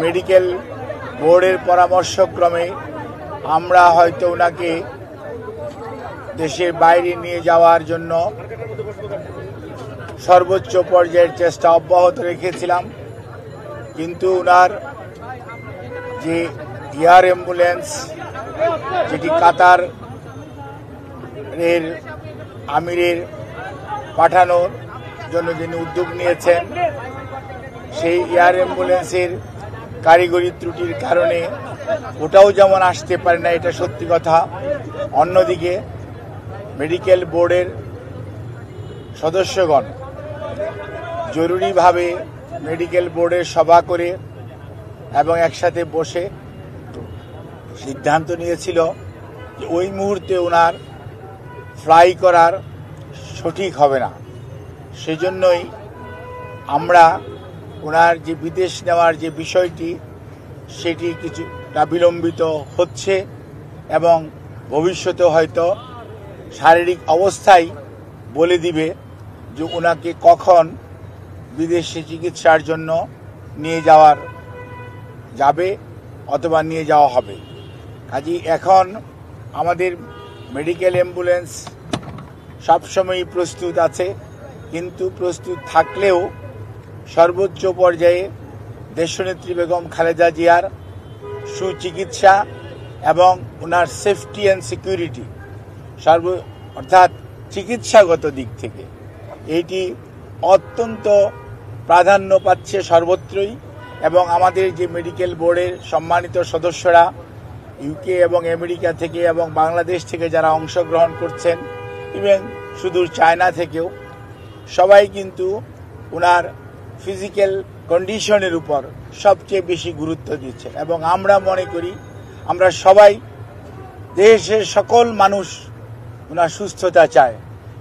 Medical বোর্ডের পরামর্শক্রমে আমরা হয়তো ওনাকে দেশের বাইরে নিয়ে যাওয়ার জন্য সর্বোচ্চ পর্যায়ের চেষ্টা অব্যাহত রেখেছিলাম, কিন্তু ওনার যে এয়ার অ্যাম্বুলেন্স যেটি কাতার এর আমিরের পাঠানোর জন্য যিনি উদ্যোগ নিয়েছেন, সেই এয়ার অ্যাম্বুলেন্সের কারিগরি ত্রুটির কারণে ওটাও যেমন আসতে পারে না, এটা সত্যি কথা। অন্যদিকে মেডিকেল বোর্ডের সদস্যগণ জরুরিভাবে মেডিকেল বোর্ডের সভা করে এবং একসাথে বসে সিদ্ধান্ত নিয়েছিল যে ওই মুহূর্তে ওনার ফ্লাই করার সঠিক হবে না। সেজন্যই আমরা ওনার যে বিদেশ নেওয়ার যে বিষয়টি সেটি কিছুটা বিলম্বিত হচ্ছে এবং ভবিষ্যতে হয়তো শারীরিক অবস্থাই বলে দিবে যে ওনাকে কখন বিদেশে চিকিৎসার জন্য নিয়ে যাবে অথবা নিয়ে যাওয়া হবে। কাজেই এখন আমাদের মেডিকেল অ্যাম্বুলেন্স সবসময়ই প্রস্তুত আছে, কিন্তু প্রস্তুত থাকলেও সর্বোচ্চ পর্যায়ে দেশনেত্রী বেগম খালেদা জিয়ার সুচিকিৎসা এবং ওনার সেফটি অ্যান্ড সিকিউরিটি অর্থাৎ চিকিৎসাগত দিক থেকে এইটি অত্যন্ত প্রাধান্য পাচ্ছে সর্বত্রই। এবং আমাদের যে মেডিকেল বোর্ডের সম্মানিত সদস্যরা ইউকে এবং আমেরিকা থেকে এবং বাংলাদেশ থেকে যারা অংশগ্রহণ করছেন, ইভেন সুদূর চায়না থেকেও, সবাই কিন্তু ওনার ফিজিক্যাল কন্ডিশনের উপর সবচেয়ে বেশি গুরুত্ব দিচ্ছে। এবং আমরা মনে করি, আমরা সবাই, দেশের সকল মানুষ ওনার সুস্থতা চায়,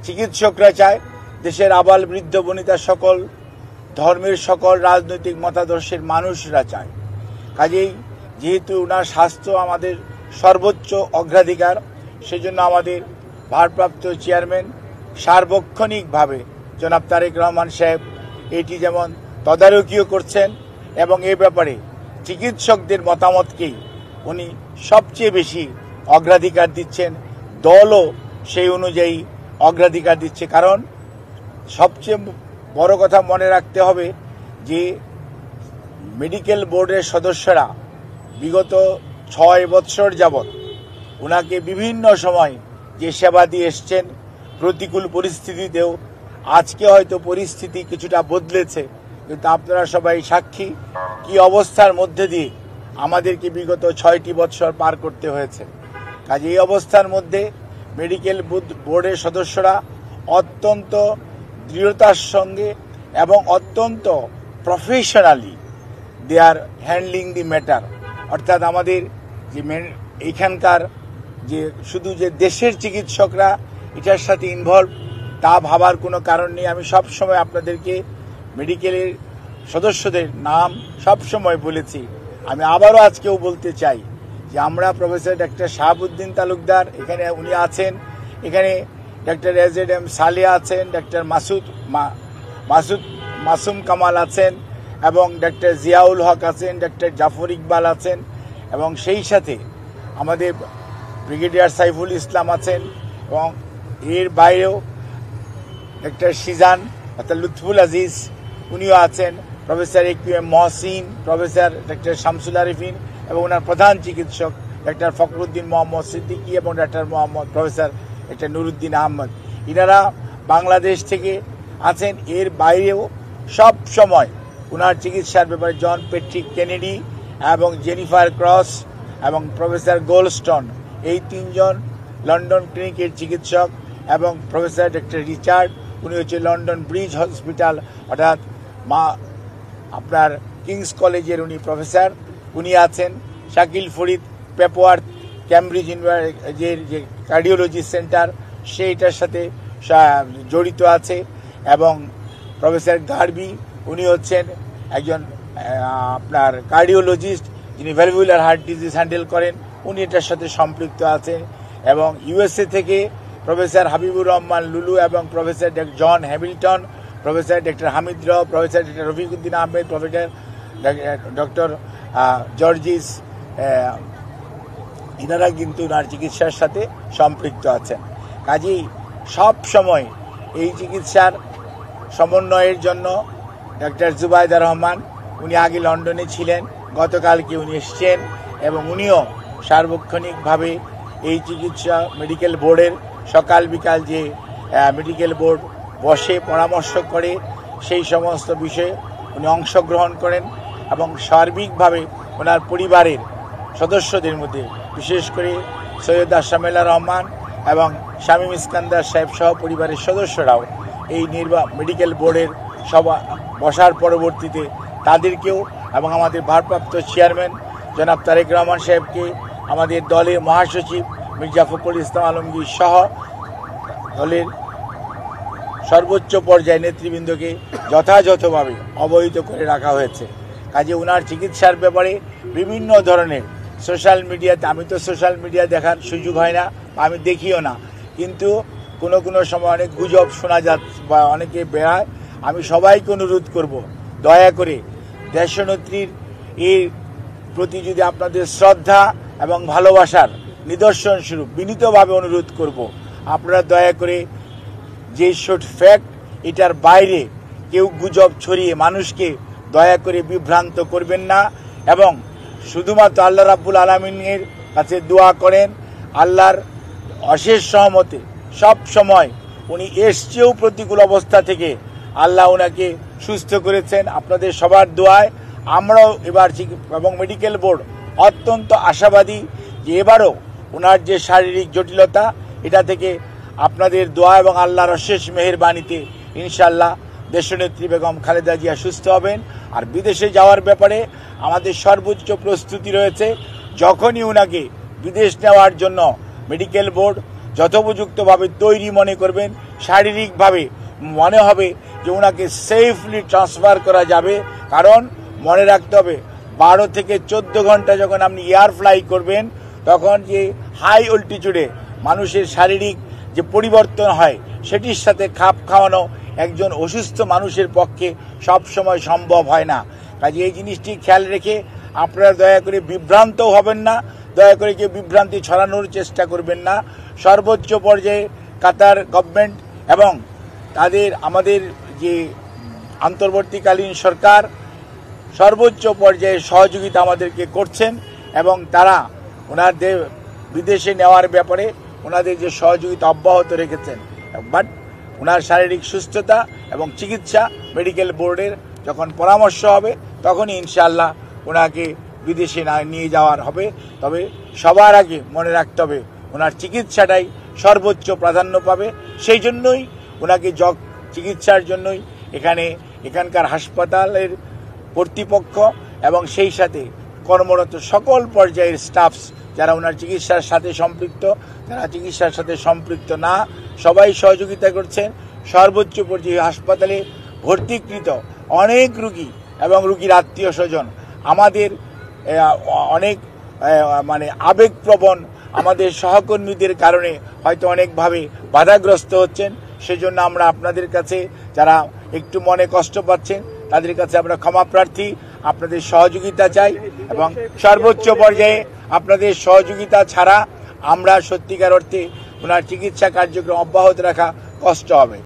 চিকিৎসকরা চায়, দেশের আবাল বৃদ্ধ বনিতা সকল ধর্মের সকল রাজনৈতিক মতাদর্শের মানুষরা চায়। কাজেই যেহেতু ওনার স্বাস্থ্য আমাদের সর্বোচ্চ অগ্রাধিকার, সেজন্য আমাদের ভারপ্রাপ্ত চেয়ারম্যান সার্বক্ষণিকভাবে জনাব তারেক রহমান সাহেব এটি যেমন তদারকিও করছেন এবং এ ব্যাপারে চিকিৎসকদের মতামতকেই উনি সবচেয়ে বেশি অগ্রাধিকার দিচ্ছেন, দলও সেই অনুযায়ী অগ্রাধিকার দিচ্ছে। কারণ সবচেয়ে বড় কথা মনে রাখতে হবে যে মেডিকেল বোর্ডের সদস্যরা বিগত 6 বৎসর যাবৎ ওনাকে বিভিন্ন সময় যে সেবা দিয়ে এসছেন, প্রতিকূল পরিস্থিতিতেও। আজকে হয়তো পরিস্থিতি কিছুটা বদলেছে, কিন্তু আপনারা সবাই সাক্ষী কি অবস্থার মধ্যে দিয়ে আমাদেরকে বিগত 6টি বৎসর পার করতে হয়েছে। কাজে এই অবস্থার মধ্যে মেডিকেল বোর্ডের সদস্যরা অত্যন্ত দৃঢ়তার সঙ্গে এবং অত্যন্ত professionally they are handling the matter. অর্থাৎ আমাদের যে এইখানকার যে শুধু যে দেশের চিকিৎসকরা এটার সাথে ইনভলভ তা ভাবার কোনো কারণ নেই। আমি সব সময় আপনাদেরকে মেডিকেলের সদস্যদের নাম সব সময় বলেছি, আমি আবারও আজকেও বলতে চাই যে আমরা প্রফেসর ডক্টর শাহাবুদ্দিন তালুকদার এখানে উনি আছেন, এখানে ডক্টর এজেড সালেহা আছেন, ডক্টর মাসুম কামাল আছেন এবং ডক্টর জিয়াউল হক আছেন, ডক্টর জাফর ইকবাল আছেন এবং সেই সাথে আমাদের ব্রিগেডিয়ার সাইফুল ইসলাম আছেন এবং এর বাইরেও ডক্টর শিজান অর্থাৎ লুৎফুল আজিজ উনিও আছেন, professor AQM Mohsin, professor doctor Shamsul Arefin এবং ওনার প্রধান চিকিৎসক ডক্টর ফখরুদ্দিন মোহাম্মদ সিদ্দিকী এবং doctor professor doctor Nuruddin Ahmed, ইনারা বাংলাদেশ থেকে আছেন। এর বাইরেও সব সময় ওনার চিকিৎসার ব্যাপারে জন পেট্রিক কেনেডি এবং জেনিফার ক্রস এবং প্রফেসর গোল্ডস্টোন, এই 3 জন লন্ডন ক্লিনিকের চিকিৎসক এবং প্রফেসর ডক্টর রিচার্ড, উনি হচ্ছে লন্ডন ব্রিজ হসপিটাল অর্থাৎ আপনার কিংস কলেজের উনি প্রফেসর, উনি আছেন। শাকিল ফরিদ পেপোয়ার্থ ক্যামব্রিজ যে কার্ডিওলজি সেন্টার সেইটার সাথে জড়িত আছে এবং প্রফেসর গার্বি উনি হচ্ছেন একজন আপনার কার্ডিওলজিস্ট যিনি ভ্যালভুলার হার্ট ডিজিজ হ্যান্ডেল করেন, উনি এটার সাথে সম্পৃক্ত আছেন। এবং ইউএসএ থেকে প্রফেসর হাবিবুর রহমান লুলু এবং professor John Hamilton, professor doctor Hamid Rao, professor doctor Rafiquddin Ahmed, professor doctor Jorjis, এনারা কিন্তু ওনার চিকিৎসার সাথে সম্পৃক্ত আছেন। কাজেই সব সময় এই চিকিৎসার সমন্বয়ের জন্য ডক্টর জুবাইদা রহমান, উনি আগে লন্ডনে ছিলেন, গতকালকে উনি এসছেন এবং উনিও সার্বক্ষণিকভাবে এই চিকিৎসা মেডিকেল বোর্ডের সকাল বিকাল যে মেডিকেল বোর্ড বসে পরামর্শ করে সেই সমস্ত বিষয়ে উনি অংশগ্রহণ করেন এবং সার্বিকভাবে ওনার পরিবারের সদস্যদের মধ্যে বিশেষ করে সৈয়দ আশামেলা রহমান এবং শামীম ইস্কান্দার সাহেব সহ পরিবারের সদস্যরাও এই মেডিকেল বোর্ডের সভা বসার পরবর্তীতে তাদেরকেও এবং আমাদের ভারপ্রাপ্ত চেয়ারম্যান জনাব তারেক রহমান সাহেবকে, আমাদের দলের মহাসচিব মির্জা ফখরুল ইসলাম আলমগীর সহ দলের সর্বোচ্চ পর্যায়ে নেতৃবৃন্দকে যথাযথভাবে অবহিত করে রাখা হয়েছে। কাজে ওনার চিকিৎসার ব্যাপারে বিভিন্ন ধরনের সোশ্যাল মিডিয়াতে, আমি তো সোশ্যাল মিডিয়া দেখার সুযোগ হয় না, আমি দেখিও না, কিন্তু কোনো সময় অনেক গুজব শোনা যাচ্ছে বা অনেকে বেড়ায়। আমি সবাইকে অনুরোধ করব, দয়া করে দেশনেত্রীর এর প্রতি যদি আপনাদের শ্রদ্ধা এবং ভালোবাসার নিদর্শন স্বরূপ বিনীতভাবে অনুরোধ করব, আপনারা দয়া করে যে শোট ফ্যাক্ট এটার বাইরে কেউ গুজব ছড়িয়ে মানুষকে দয়া করে বিভ্রান্ত করবেন না এবং শুধুমাত্র আল্লাহ রাব্বুল আলামিনের কাছে দোয়া করেন। আল্লাহর অশেষ সহমতে সব সময় উনি এসছেও প্রতিকূল অবস্থা থেকে আল্লাহ ওনাকে সুস্থ করেছেন। আপনাদের সবার দোয়ায় আমরাও এবার এবং মেডিকেল বোর্ড অত্যন্ত আশাবাদী যে এবারও ওনার যে শারীরিক জটিলতা এটা থেকে আপনাদের দোয়া এবং আল্লাহর অশেষ মেহেরবানিতে ইনশাআল্লাহ দেশনেত্রী বেগম খালেদা জিয়া সুস্থ হবেন। আর বিদেশে যাওয়ার ব্যাপারে আমাদের সর্বোচ্চ প্রস্তুতি রয়েছে। যখনই ওনাকে বিদেশ নেওয়ার জন্য মেডিকেল বোর্ড যথোপযুক্তভাবে তৈরি মনে করবেন, শারীরিকভাবে মনে হবে যে ওনাকে সেফলি ট্রান্সফার করা যাবে, কারণ মনে রাখতে হবে 12 থেকে 14 ঘন্টা যখন আপনি এয়ার ফ্লাই করবেন তখন যে হাই অল্টিটিউডে মানুষের শারীরিক যে পরিবর্তন হয় সেটির সাথে খাপ খাওয়ানো একজন অসুস্থ মানুষের পক্ষে সব সময় সম্ভব হয় না। কাজে এই জিনিসটি খেয়াল রেখে আপনারা দয়া করে বিভ্রান্ত হবেন না, দয়া করে কেউ বিভ্রান্তি ছড়ানোর চেষ্টা করবেন না। সর্বোচ্চ পর্যায়ে কাতার গভর্নমেন্ট এবং আমাদের যে অন্তর্বর্তীকালীন সরকার সর্বোচ্চ পর্যায়ে সহযোগিতা আমাদেরকে করছেন এবং তারা ওনাদের বিদেশে নেওয়ার ব্যাপারে ওনাদের যে সহযোগিতা অব্যাহত রেখেছেন। বাট ওনার শারীরিক সুস্থতা এবং চিকিৎসা মেডিকেল বোর্ডের যখন পরামর্শ হবে তখনই ইনশাআল্লাহ ওনাকে বিদেশে নিয়ে যাওয়ার হবে। তবে সবার আগে মনে রাখতে হবে ওনার চিকিৎসাটাই সর্বোচ্চ প্রাধান্য পাবে। সেই জন্যই ওনাকে চিকিৎসার জন্যই এখানকার হাসপাতালের কর্তৃপক্ষ এবং সেই সাথে কর্মরত সকল পর্যায়ের স্টাফস যারা ওনার চিকিৎসার সাথে সম্পৃক্ত, যারা চিকিৎসার সাথে সম্পৃক্ত না, সবাই সহযোগিতা করছেন। সর্বোচ্চ পর্যায়ে হাসপাতালে ভর্তিকৃত অনেক রুগী এবং রুগীর আত্মীয় স্বজন আমাদের অনেক আবেগপ্রবণ আমাদের সহকর্মীদের কারণে হয়তো অনেকভাবে বাধাগ্রস্ত হচ্ছেন। সেজন্য আমরা আপনাদের কাছে যারা একটু মনে কষ্ট পাচ্ছেন তাদের কাছে আমরা ক্ষমা প্রার্থী, আপনাদের সহযোগিতা চাই এবং সর্বোচ্চ পর্যায়ে আপনাদের সহযোগিতা ছাড়া আমরা সত্যিকার অর্থে ওনার চিকিৎসা কার্যক্রম অব্যাহত রাখা কষ্ট হবে।